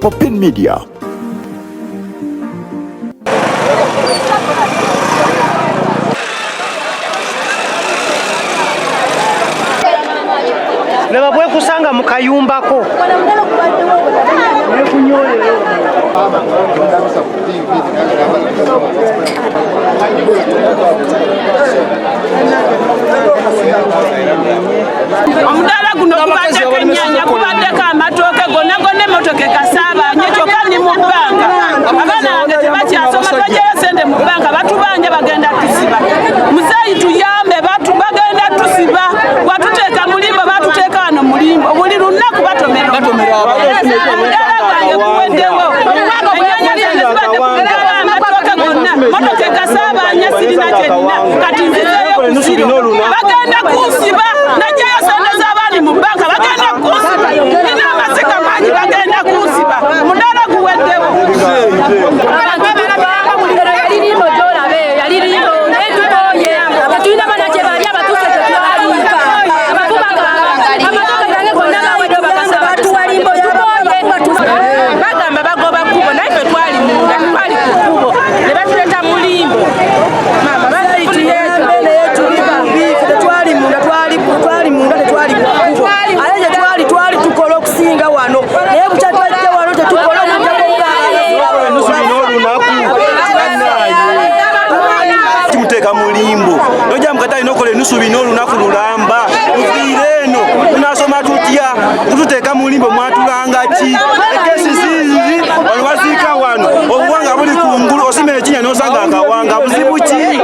Open Media. Leba bwe kusanga mukayumbako omudala guno kubaddeko ennyanja kubaddeko amatooke gonna gonna emmotoka ekasaabanye kyokka ni mu bbanga abaana bange tebakyasoma twajayo sente mu bbanga batubanja bagenda tusiba muzeeyi tuyambe bagenda tusiba watuteeka mulimbo batuteeka wano mulimbo buli lunaku batomera omudala gwange guweddewo ennyanja lyange zibadde kugaba amatooke gonna mmotoka ekasaabanya sirina kyenina kati nzizeeyo kusiro bagenda kunsiba najjayo sente z'abaani mu bbanka bagenda kunsiba nina amazika mangi bagenda kunsiba mudala guweddewo bagamba bagoba kkubo naye fe twali munda twali ku kkubo ne batuleeta mulimbo tetwali munda tetwali kkubo ate gyetwali tukola okusinga wano naye bukyatwajja wano tetukola kimuteeka mulimbo nojja mukatali nokola enusu bina olunaku lulamba tufiire eno tunasoma tutya tututeeka mulimbo mwatulanga ki ekesi zizi wano baziika wano obuwanga buli kungulu osima ekinya nosanga akawanga buzibu ki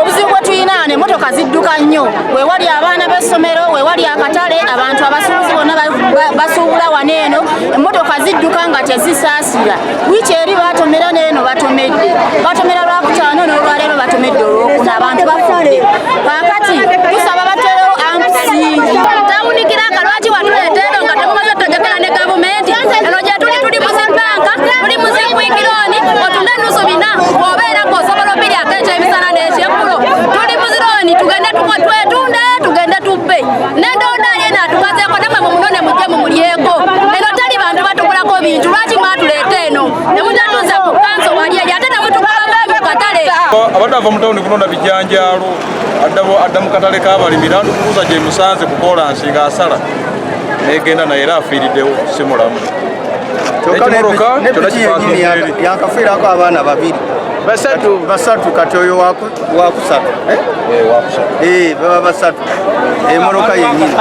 obuzibu bwe tuyina ne motoka zidduka nnyo wewali abaana b'essomero wewali akatale abantu abasuubuzi bonna basuubula wano eno emmotoka zidduka nga tezisaasira wiiki eri batomera neeno batomera lwakutaano n'olwaleero batomedde olwokuna abantu bafudde kaakati tusaba baterewo ampusi tawunikira akalwaki watuleeta eno nga temumaze otegekera ne gavumenti eno gye tuli muzibanka tuli muzibwikironi otunde nusu bina obeerako osobola obiryako ekyemisana n'ekyeggulo tuli muzironi tugende twetunde tugende tubbe nedoodaali eno atubazeeko namwe mumunone mujje mumulyeko eno teri bantu batugulako bintu lwaki mwatuleeta eno ne mutatuuza ku kanso wali eri ate nemutugulamu mu katale abadde ava mu tawuni kulonda bijanjaalo adda mu katale k'abalimi tandikubuuza gye musanze ku kolansi ng'asala negenda naye era afiiriddewo si mulamu ekimoroka kyonna kifaasiri yakafiirako abaana babiri basatu kati oyo wakusatu baba basatu emoroka yenyini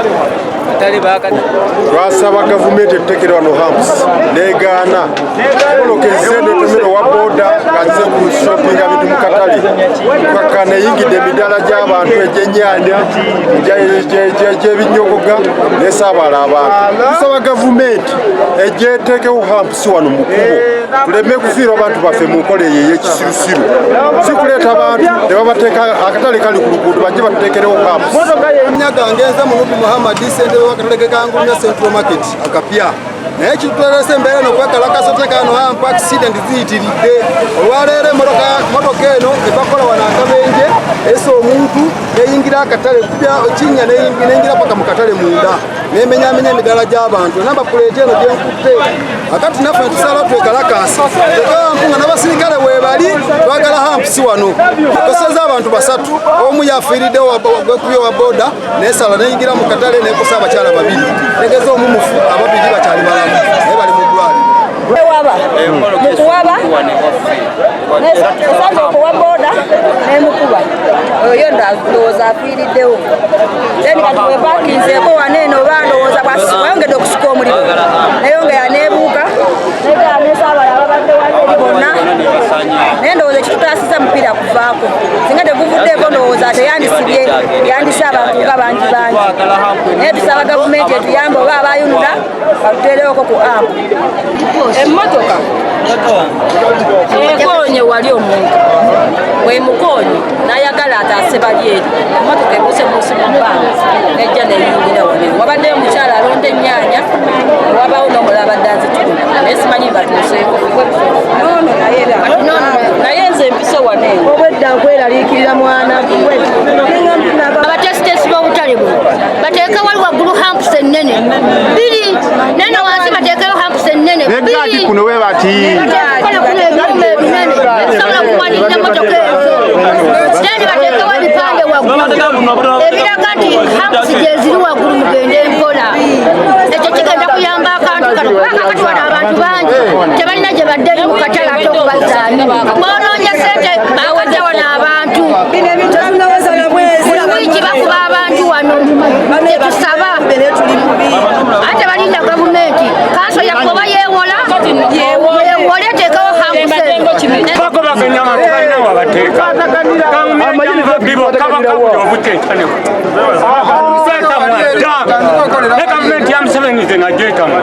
lwasaba gavumenti etutekere wano hamps negaana moloka ezendo tumiro wa boda ngaze ku shoppinga bintu mu katale kakana yingidde emidaala gy'abantu egyenyanja gy'ebinyogoga nesaabala abantu tusaba gavumenti ejjetekewo hamps wano mu kubo tuleme kufiirwa abantu baffe mu nkola eyo ey'ekisirusiru si kuleeta abantu ne babateeka akatale kali ku luguudo bajje batuteekerewo hamps gange nze munubi muhammadi sentebe w'akatale kekangulira central market akapya naye kitutwalese embeera eno kwekalakasa tekano hampa accident ziyitiridde olwaleero motoka eno ebakola wano akabenje esa omuntu neyingira akatale kupya kinya neyingira paka mu katale munda nemenyamenya emidaala gy'abantu namba puleeti eno gyenkutte akati naffe tusala twekalakasa tekampunga n'abasirikale weebali twagala hampusi wano ekoseza abantu basatu omu yafiiriddewo gwekubye wa boda nesala neyingira mu katale nekosa abakyala babiri tegeza omumufu ababiri bakyali balamu naye bali mu ddwaliro mukuwaba esanze okuwa boda nemukuba oyo ndowooza afiiriddewo then kati wepakinzeeko waneeno oba ndowooza wayongedde okusuka omuliro nayongera nebuuka nesaabala ababadde waneeri bonna naye ndowooza ekitutaasiza mupiira kuvaako singa teguvuddeeko ndowooza teyandisibye yandise abantu nga bangi naye tusaba gavumenti etuyambe oba abayunula batuteerewoko ku ampu emmotoka ekonye wali omuntu wemukonye nayagala ataase bali eri emmotoka ebuse musi mubbanga nejja neyingira wano wabaddeyo omukyala alonda ennyaanya wabawo n'omulala badde azitunda naye simanyi batuuseeko naye nze empise wano eyo obwedda nkweraliikirira mwana abatesitesi b'obutale bwe bateeke wali waggulu hampusi ennene biri nene wansi bateekeyo hampusi ennene biri kuno we bati tebalina gye baddeyo mu katale ate okubazaani boononya sente bawaddewo n'abantu wiki bakuba abantu wano tetusaba ate balinda gavumenti kanso yakoba yeewola yeewole teekawo bakobaganya abantu balina wabateeka bibo kabaka buli obuteetaneko ne gavumenti ya Museveni ze nagyetamu